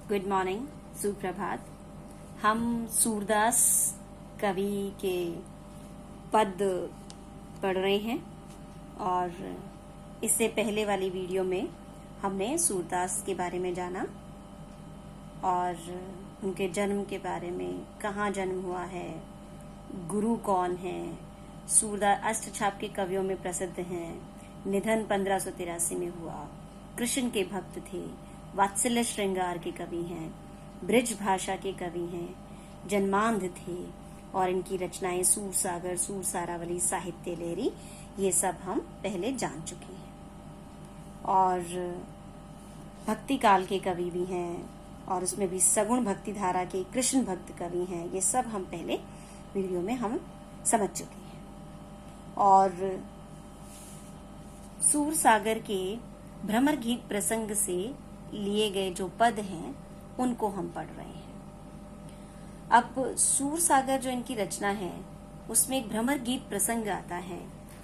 Good morning, सुप्रभात। हम सूरदास कवि के पद पढ़ रहे हैं और इससे पहले वाली वीडियो में हमने सूरदास के बारे में जाना और उनके जन्म के बारे में, कहाँ जन्म हुआ है, गुरु कौन है। सूरदास अष्टछाप के कवियों में प्रसिद्ध हैं। निधन 1583 में हुआ। कृष्ण के भक्त थे। वात्सल्य श्रृंगार के कवि हैं। ब्रिज भाषा के कवि हैं। जन्मांध थे और इनकी रचनाएं सूर सागर, सूर सारावली, साहित्य लहरी, ये सब हम पहले जान चुके हैं। और भक्ति काल के कवि भी हैं और उसमें भी सगुण भक्ति धारा के कृष्ण भक्त कवि हैं। ये सब हम पहले वीडियो में हम समझ चुके हैं। और सूर सागर के भ्रमर गीत प्रसंग से लिए गए जो पद हैं उनको हम पढ़ रहे हैं। अब सूर सागर जो इनकी रचना है उसमें एक भ्रमर गीत प्रसंग आता है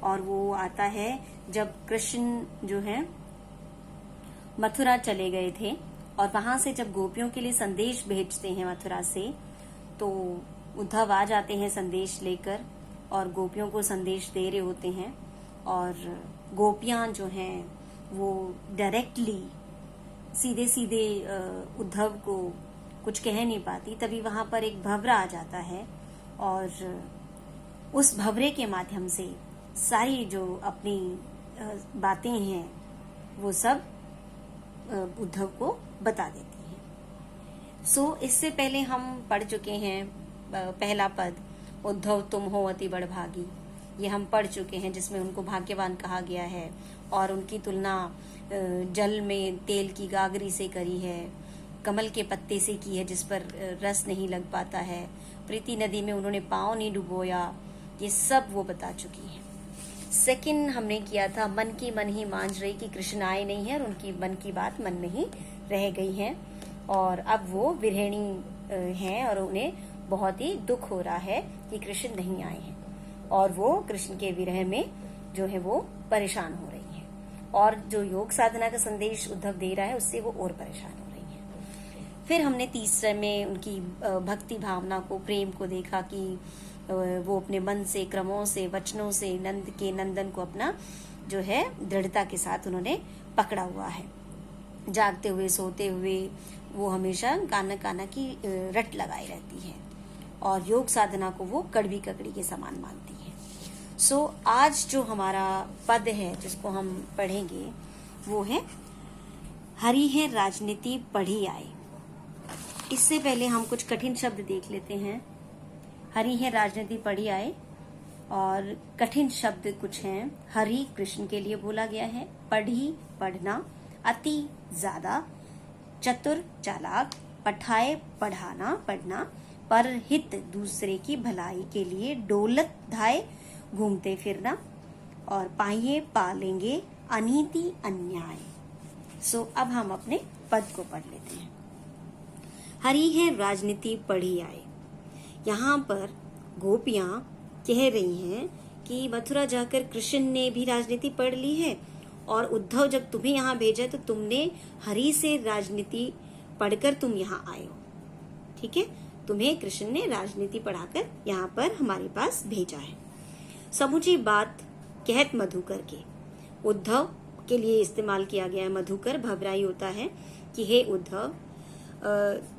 और वो आता है जब कृष्ण जो है मथुरा चले गए थे और वहां से जब गोपियों के लिए संदेश भेजते हैं मथुरा से, तो उद्धव आ जाते हैं संदेश लेकर और गोपियों को संदेश दे रहे होते हैं। और गोपियां जो हैं वो डायरेक्टली सीधे सीधे उद्धव को कुछ कह नहीं पाती। तभी वहां पर एक भंवरा आ जाता है और उस भंवरे के माध्यम से सारी जो अपनी बातें हैं वो सब उद्धव को बता देती हैं। सो इससे पहले हम पढ़ चुके हैं पहला पद, उद्धव तुम हो अति बड़भागी। ये हम पढ़ चुके हैं जिसमें उनको भाग्यवान कहा गया है और उनकी तुलना जल में तेल की गागरी से करी है, कमल के पत्ते से की है जिस पर रस नहीं लग पाता है, प्रीति नदी में उन्होंने पांव नहीं डुबोया। ये सब वो बता चुकी है। सेकंड हमने किया था मन की मन ही मांझ रही कि कृष्ण आए नहीं है और उनकी मन की बात मन में ही रह गई है और अब वो विरहिणी हैं और उन्हें बहुत ही दुख हो रहा है कि कृष्ण नहीं आए हैं और वो कृष्ण के विरह में जो है वो परेशान हो रही है। और जो योग साधना का संदेश उद्धव दे रहा है उससे वो और परेशान हो रही है। फिर हमने तीसरे में उनकी भक्ति भावना को, प्रेम को देखा कि वो अपने मन से, क्रमों से, वचनों से नंद के नंदन को अपना जो है दृढ़ता के साथ उन्होंने पकड़ा हुआ है। जागते हुए सोते हुए वो हमेशा काना काना की रट लगाई रहती है और योग साधना को वो कड़वी ककड़ी के समान मानती है। सो आज जो हमारा पद है जिसको हम पढ़ेंगे वो है हरि है राजनीति पढ़ी आए। इससे पहले हम कुछ कठिन शब्द देख लेते हैं। हरि है राजनीति पढ़ी आए और कठिन शब्द कुछ हैं। हरि कृष्ण के लिए बोला गया है, पढ़ी पढ़ना, अति ज्यादा, चतुर चालाक, पठाए पढ़ाना पढ़ना, पर हित दूसरे की भलाई के लिए डोलत धाए घूमते फिरना, और पाइये पालेंगे अनीति अन्याय। सो अब हम अपने पद को पढ़ लेते हैं। हरि है राजनीति पढ़ी आए। यहाँ पर गोपियां कह रही हैं कि मथुरा जाकर कृष्ण ने भी राजनीति पढ़ ली है और उद्धव जब तुम्हें यहाँ भेजा तो तुमने हरि से राजनीति पढ़कर तुम यहाँ आए हो। ठीक है, तुम्हें कृष्ण ने राजनीति पढ़ाकर यहाँ पर हमारे पास भेजा है। समूची बात कहत मधुकर के, उद्धव के लिए इस्तेमाल किया गया है मधुकर, भवराई होता है कि हे उद्धव,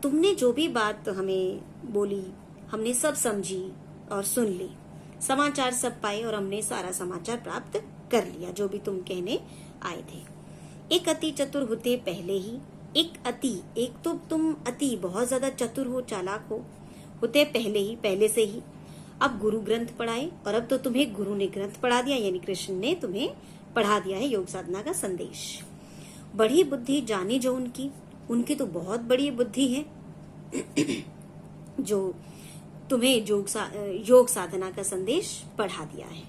तुमने जो भी बात हमें बोली हमने सब समझी और सुन ली, समाचार सब पाए और हमने सारा समाचार प्राप्त कर लिया जो भी तुम कहने आए थे। एक अति चतुर होते पहले ही, एक तो तुम अति बहुत ज्यादा चतुर हो, चालाक होते पहले ही, पहले से ही। अब गुरु ग्रंथ पढ़ाए और अब तो तुम्हें गुरु ने ग्रंथ पढ़ा दिया, यानी कृष्ण ने तुम्हें पढ़ा दिया है योग साधना का संदेश। बड़ी बुद्धि जानी जो उनकी तो बहुत बड़ी बुद्धि है जो तुम्हें योग साधना का संदेश पढ़ा दिया है।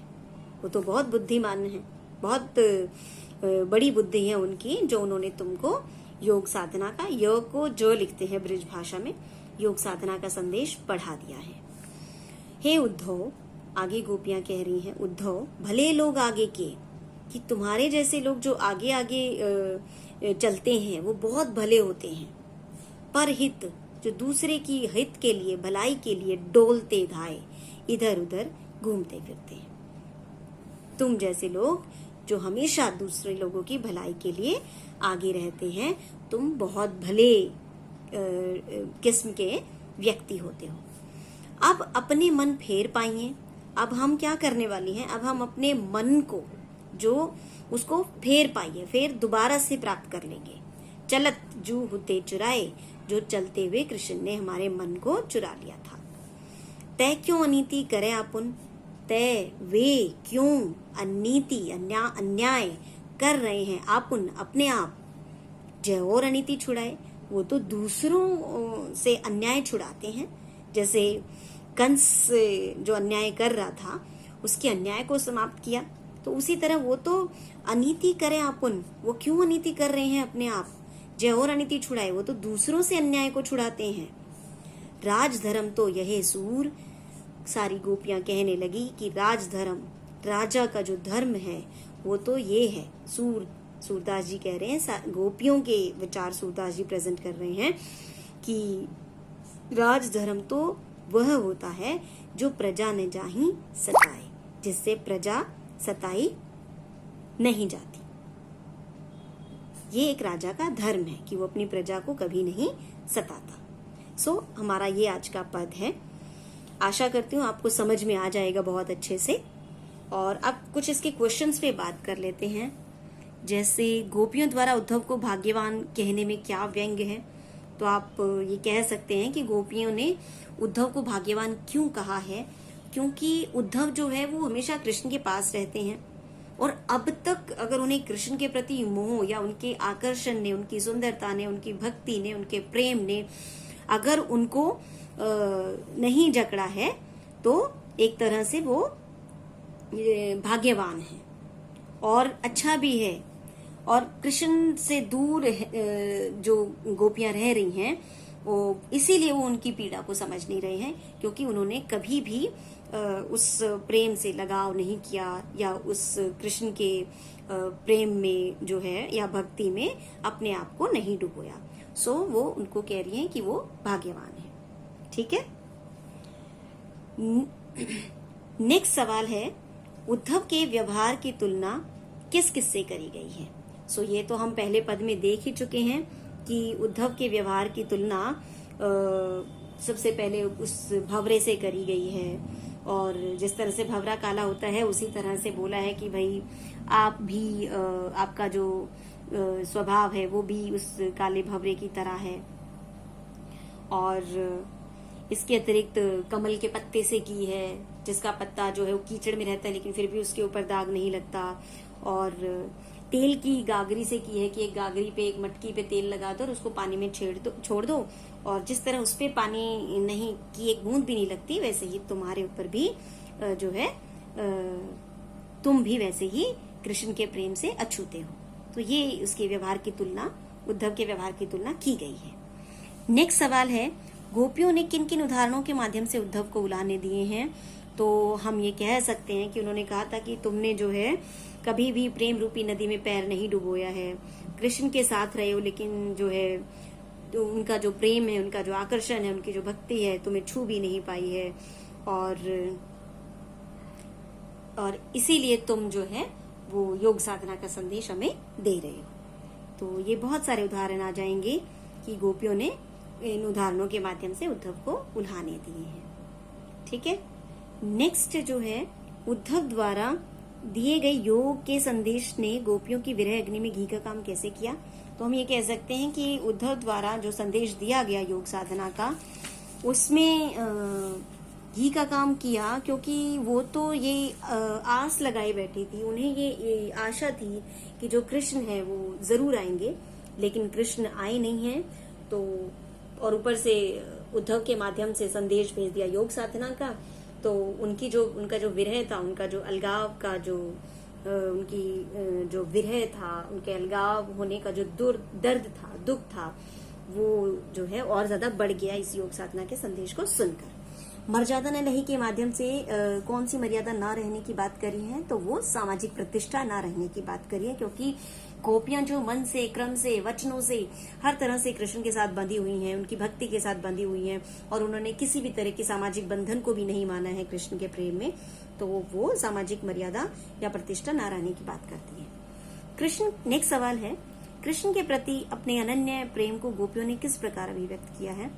वो तो बहुत बुद्धिमान है, बहुत बड़ी बुद्धि है उनकी जो उन्होंने तुमको योग साधना का, योग को जो लिखते हैं ब्रिज भाषा में, योग साधना का संदेश पढ़ा दिया है। हे उद्धव, आगे गोपियां कह रही हैं, उद्धव भले लोग आगे के, कि तुम्हारे जैसे लोग जो आगे आगे चलते हैं वो बहुत भले होते हैं। परहित, जो दूसरे की हित के लिए, भलाई के लिए डोलते धाए, इधर उधर घूमते फिरते हैं। तुम जैसे लोग जो हमेशा दूसरे लोगों की भलाई के लिए आगे रहते हैं, तुम बहुत भले किस्म के व्यक्ति होते हो। अब अपने मन फेर पाइए। अब हम क्या करने वाली हैं? अब हम अपने मन को जो उसको फेर पाइए, फिर दोबारा से प्राप्त कर लेंगे। चलत जू होते चुराए, जो चलते हुए कृष्ण ने हमारे मन को चुरा लिया था। तय क्यों अनीति करे आपुन, तय वे क्यों अनीति अन्याय कर रहे हैं आपुन अपने आप। जय और अनीति छुड़ाए, वो तो दूसरों से अन्याय छुड़ाते हैं। जैसे कंस जो अन्याय कर रहा था, उसके अन्याय को समाप्त किया, तो उसी तरह वो तो अनीति करें आपुन, वो क्यों अनीति कर रहे हैं अपने आप। जय और अनीति छुड़ाए, वो तो दूसरों से अन्याय को छुड़ाते हैं। राजधर्म तो यह सूर, सारी गोपियां कहने लगी कि राजधर्म, राजा का जो धर्म है वो तो ये है। सूरदास जी कह रहे हैं, गोपियों के विचार सूरदास जी प्रेजेंट कर रहे हैं कि राजधर्म तो वह होता है जो प्रजा न जाही सताए, जिससे प्रजा सताई नहीं जाती। ये एक राजा का धर्म है कि वो अपनी प्रजा को कभी नहीं सताता। हमारा ये आज का पद है। आशा करती हूँ आपको समझ में आ जाएगा बहुत अच्छे से। और अब कुछ इसके क्वेश्चंस पे बात कर लेते हैं। जैसे गोपियों द्वारा उद्धव को भाग्यवान कहने में क्या व्यंग्य है, तो आप ये कह सकते हैं कि गोपियों ने उद्धव को भाग्यवान क्यों कहा है, क्योंकि उद्धव जो है वो हमेशा कृष्ण के पास रहते हैं, और अब तक अगर उन्हें कृष्ण के प्रति मोह या उनके आकर्षण ने, उनकी सुंदरता ने, उनकी भक्ति ने, उनके प्रेम ने अगर उनको नहीं जकड़ा है, तो एक तरह से वो भाग्यवान है और अच्छा भी है। और कृष्ण से दूर जो गोपियां रह रही हैं, वो इसीलिए वो उनकी पीड़ा को समझ नहीं रहे हैं, क्योंकि उन्होंने कभी भी उस प्रेम से लगाव नहीं किया या उस कृष्ण के प्रेम में जो है या भक्ति में अपने आप को नहीं डुबोया। वो उनको कह रही हैं कि वो भाग्यवान है। ठीक है। नेक्स्ट सवाल है, उद्धव के व्यवहार की तुलना किस किस से करी गई है। ये तो हम पहले पद में देख ही चुके हैं कि उद्धव के व्यवहार की तुलना सबसे पहले उस भंवरे से करी गई है, और जिस तरह से भंवरा काला होता है उसी तरह से बोला है कि भाई आप भी आपका जो स्वभाव है वो भी उस काले भंवरे की तरह है। और इसके अतिरिक्त कमल के पत्ते से की है, जिसका पत्ता जो है वो कीचड़ में रहता है लेकिन फिर भी उसके ऊपर दाग नहीं लगता। और तेल की गागरी से की है कि एक गागरी पे, एक मटकी पे तेल लगा दो और उसको पानी में छोड़ दो, और जिस तरह उस पे पानी नहीं की एक बूंद भी नहीं लगती, वैसे ही तुम्हारे ऊपर भी जो है तुम भी वैसे ही कृष्ण के प्रेम से अछूते हो। तो ये उसके व्यवहार की तुलना, उद्धव के व्यवहार की तुलना की गई है। नेक्स्ट सवाल है, गोपियों ने किन किन उदाहरणों के माध्यम से उद्धव को उलाहने दिए हैं। तो हम ये कह सकते हैं कि उन्होंने कहा था कि तुमने जो है कभी भी प्रेम रूपी नदी में पैर नहीं डुबोया है, कृष्ण के साथ रहे हो, लेकिन जो है तो उनका जो प्रेम है, उनका जो आकर्षण है, उनकी जो भक्ति है तुम्हें छू भी नहीं पाई है, और इसीलिए तुम जो है वो योग साधना का संदेश हमें दे रहे हो। तो ये बहुत सारे उदाहरण आ जाएंगे कि गोपियों ने इन उदाहरणों के माध्यम से उद्धव को उल्हाने दिए हैं। ठीक है। नेक्स्ट जो है, उद्धव द्वारा दिए गए योग के संदेश ने गोपियों की विरह अग्नि में घी का काम कैसे किया। तो हम ये कह सकते हैं कि उद्धव द्वारा जो संदेश दिया गया योग साधना का, उसमें घी का काम किया, क्योंकि वो तो ये आस लगाई बैठी थी, उन्हें ये आशा थी कि जो कृष्ण है वो जरूर आएंगे, लेकिन कृष्ण आए नहीं हैं। तो और ऊपर से उद्धव के माध्यम से संदेश भेज दिया योग साधना का, तो उनका जो विरह था, उनका जो अलगाव का जो उनकी जो विरह था, उनके अलगाव होने का जो दर्द था, दुख था, वो जो है और ज्यादा बढ़ गया इस योग साधना के संदेश को सुनकर। मर्यादा न रही के माध्यम से कौन सी मर्यादा ना रहने की बात करी है, तो वो सामाजिक प्रतिष्ठा ना रहने की बात करी है, क्योंकि गोपियां जो मन से, क्रम से, वचनों से, हर तरह से कृष्ण के साथ बंधी हुई हैं, उनकी भक्ति के साथ बंधी हुई हैं, और उन्होंने किसी भी तरह के सामाजिक बंधन को भी नहीं माना है कृष्ण के प्रेम में, तो वो सामाजिक मर्यादा या प्रतिष्ठा ना रहने की बात करती है। कृष्ण, नेक्स्ट सवाल है, कृष्ण के प्रति अपने अनन्य प्रेम को गोपियों ने किस प्रकार अभिव्यक्त किया है?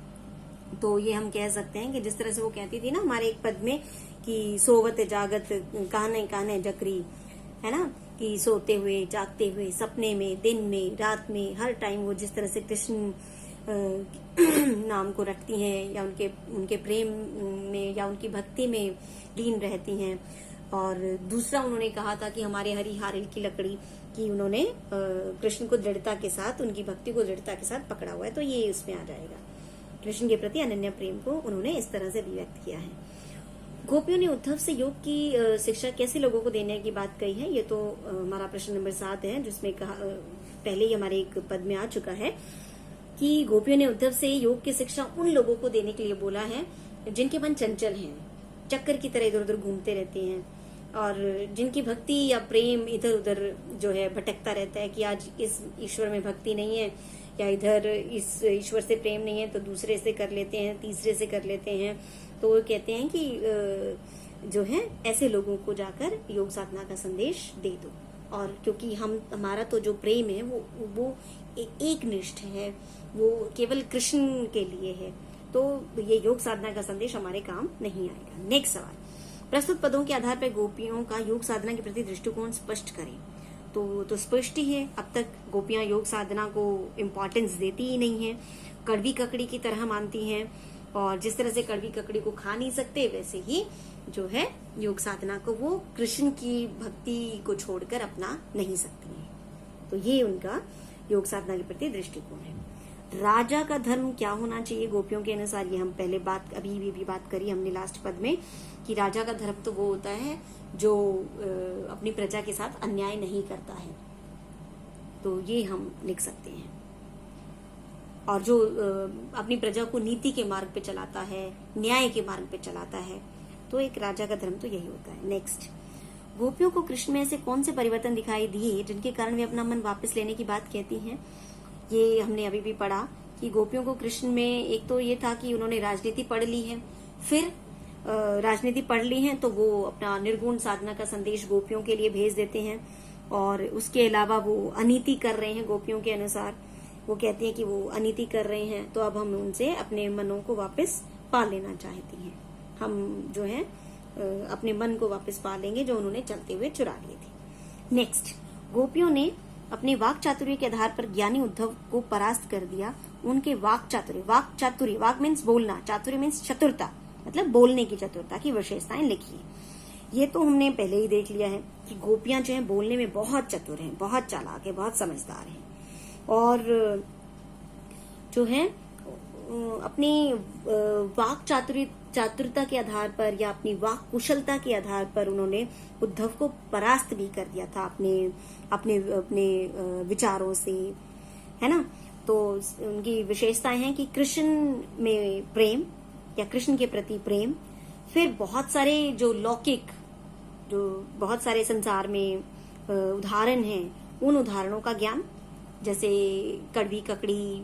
तो ये हम कह सकते हैं कि जिस तरह से वो कहती थी ना हमारे एक पद में कि सोवत जागत कान्हे कान्हे जकरी, है ना, कि सोते हुए, जागते हुए, सपने में, दिन में, रात में, हर टाइम वो जिस तरह से कृष्ण नाम को रखती हैं या उनके प्रेम में या उनकी भक्ति में लीन रहती हैं। और दूसरा उन्होंने कहा था कि हमारे हरी हारिल की लकड़ी, कि उन्होंने कृष्ण को दृढ़ता के साथ, उनकी भक्ति को दृढ़ता के साथ पकड़ा हुआ है, तो ये उसमें आ जाएगा। कृष्ण के प्रति अनन्य प्रेम को उन्होंने इस तरह से अभिव्यक्त किया है। गोपियों ने उद्धव से योग की शिक्षा कैसे लोगों को देने की बात कही है, ये तो हमारा प्रश्न नंबर 7 है, जिसमें कहा पहले ही हमारे एक पद में आ चुका है कि गोपियों ने उद्धव से योग की शिक्षा उन लोगों को देने के लिए बोला है जिनके मन चंचल हैं, चक्कर की तरह इधर उधर घूमते रहते हैं, और जिनकी भक्ति या प्रेम इधर उधर जो है भटकता रहता है कि आज इस ईश्वर में भक्ति नहीं है, या इधर इस ईश्वर से प्रेम नहीं है तो दूसरे से कर लेते हैं, तीसरे से कर लेते हैं। तो वो कहते हैं कि जो है ऐसे लोगों को जाकर योग साधना का संदेश दे दो, और क्योंकि हमारा तो जो प्रेम है वो एक निष्ठ है, वो केवल कृष्ण के लिए है, तो ये योग साधना का संदेश हमारे काम नहीं आएगा। नेक्स्ट सवाल, प्रस्तुत पदों के आधार पर गोपियों का योग साधना के प्रति दृष्टिकोण स्पष्ट करें। तो स्पष्ट ही है, अब तक गोपियां योग साधना को इम्पोर्टेंस देती ही नहीं है, कड़वी ककड़ी की तरह मानती हैं, और जिस तरह से कड़वी ककड़ी को खा नहीं सकते वैसे ही जो है योग साधना को वो कृष्ण की भक्ति को छोड़कर अपना नहीं सकती हैं। तो ये उनका योग साधना के प्रति दृष्टिकोण है। राजा का धर्म क्या होना चाहिए गोपियों के अनुसार, ये हम पहले अभी भी बात करी हमने लास्ट पद में, कि राजा का धर्म तो वो होता है जो अपनी प्रजा के साथ अन्याय नहीं करता है, तो ये हम लिख सकते हैं, और जो अपनी प्रजा को नीति के मार्ग पे चलाता है, न्याय के मार्ग पे चलाता है, तो एक राजा का धर्म तो यही होता है। नेक्स्ट, गोपियों को कृष्ण में ऐसे कौन से परिवर्तन दिखाई दिए जिनके कारण वे अपना मन वापस लेने की बात कहती हैं? ये हमने अभी भी पढ़ा कि गोपियों को कृष्ण में एक तो ये था कि उन्होंने राजनीति पढ़ ली है, फिर राजनीति पढ़ ली है तो वो अपना निर्गुण साधना का संदेश गोपियों के लिए भेज देते हैं, और उसके अलावा वो अनीति कर रहे हैं गोपियों के अनुसार, वो कहती हैं कि वो अनीति कर रहे हैं, तो अब हम उनसे अपने मनों को वापस पा लेना चाहती हैं, हम जो है अपने मन को वापस पा लेंगे जो उन्होंने चलते हुए चुरा लिए थे। नेक्स्ट, गोपियों ने अपने वाक चातुर्य के आधार पर ज्ञानी उद्धव को परास्त कर दिया। उनके वाक चातुर्य, वाक मीन्स बोलना, चातुर्य मीन्स चतुरता, मतलब बोलने की चतुरता की विशेषताएं लिखी है। ये तो हमने पहले ही देख लिया है कि गोपियां जो है बोलने में बहुत चतुर हैं, बहुत चालाक है, बहुत समझदार हैं, और जो है अपनी वाक चातुरता के आधार पर या अपनी वाक कुशलता के आधार पर उन्होंने उद्धव को परास्त भी कर दिया था अपने विचारों से, है ना। तो उनकी विशेषताएं हैं कि कृष्ण में प्रेम या कृष्ण के प्रति प्रेम, फिर बहुत सारे जो लौकिक, जो बहुत सारे संसार में उदाहरण हैं, उन उदाहरणों का ज्ञान, जैसे कड़वी ककड़ी,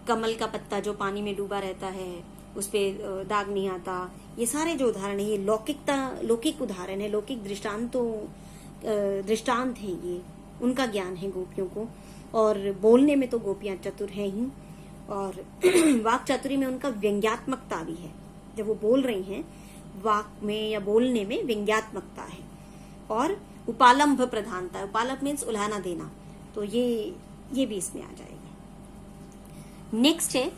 कमल का पत्ता जो पानी में डूबा रहता है उस पे दाग नहीं आता, ये सारे जो उदाहरण है ये लौकिक उदाहरण है, लौकिक दृष्टांत है, ये उनका ज्ञान है गोपियों को। और बोलने में तो गोपियां चतुर हैं ही, और वाक चातुर्य में उनका व्यंग्यात्मकता भी है, जब वो बोल रही हैं वाक में या बोलने में व्यंग्यात्मकता है, और उपालंभ प्रधानता, उपालंभ मीन्स उल्हाना देना, तो ये भी इसमें आ जाएगा। नेक्स्ट है,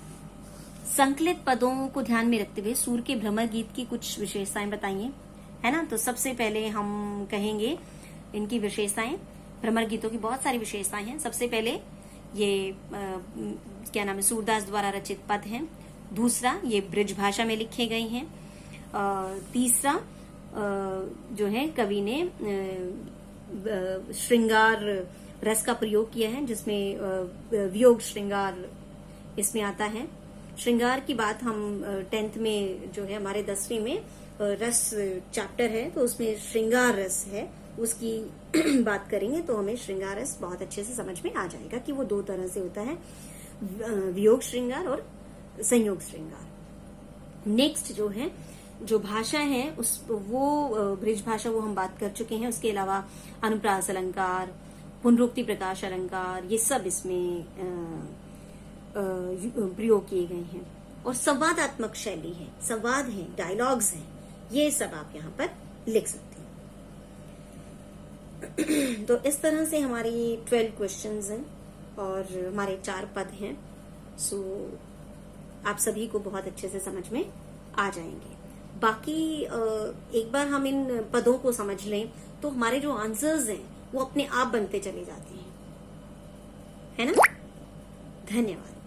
संकलित पदों को ध्यान में रखते हुए सूर के भ्रमर गीत की कुछ विशेषताएं बताइए, है ना। तो सबसे पहले हम कहेंगे इनकी विशेषताएं, भ्रमर गीतों की बहुत सारी विशेषताएं हैं। सबसे पहले ये क्या नाम है, सूरदास द्वारा रचित पद हैं। दूसरा, ये ब्रिज भाषा में लिखे गए हैं। तीसरा, जो है कवि ने श्रृंगार रस का प्रयोग किया है, जिसमें वियोग श्रृंगार इसमें आता है। श्रृंगार की बात हम 10th में जो है हमारे 10वीं में रस चैप्टर है, तो उसमें श्रृंगार रस है, उसकी बात करेंगे तो हमें श्रृंगार रस बहुत अच्छे से समझ में आ जाएगा कि वो दो तरह से होता है, वियोग श्रृंगार और संयोग श्रृंगार। नेक्स्ट जो भाषा है वो ब्रिज भाषा, वो हम बात कर चुके हैं। उसके अलावा अनुप्रास अलंकार, पुनरुक्ति प्रकाश अलंकार, ये सब इसमें प्रयोग किए गए हैं। और संवादात्मक शैली है, संवाद है, डायलॉग्स हैं, ये सब आप यहाँ पर लिख सकते हैं। तो इस तरह से हमारी 12 क्वेश्चंस हैं और हमारे 4 पद हैं। सो आप सभी को बहुत अच्छे से समझ में आ जाएंगे। बाकी एक बार हम इन पदों को समझ लें तो हमारे जो आंसर्स हैं वो अपने आप बनते चले जाते हैं, है ना। धन्यवाद।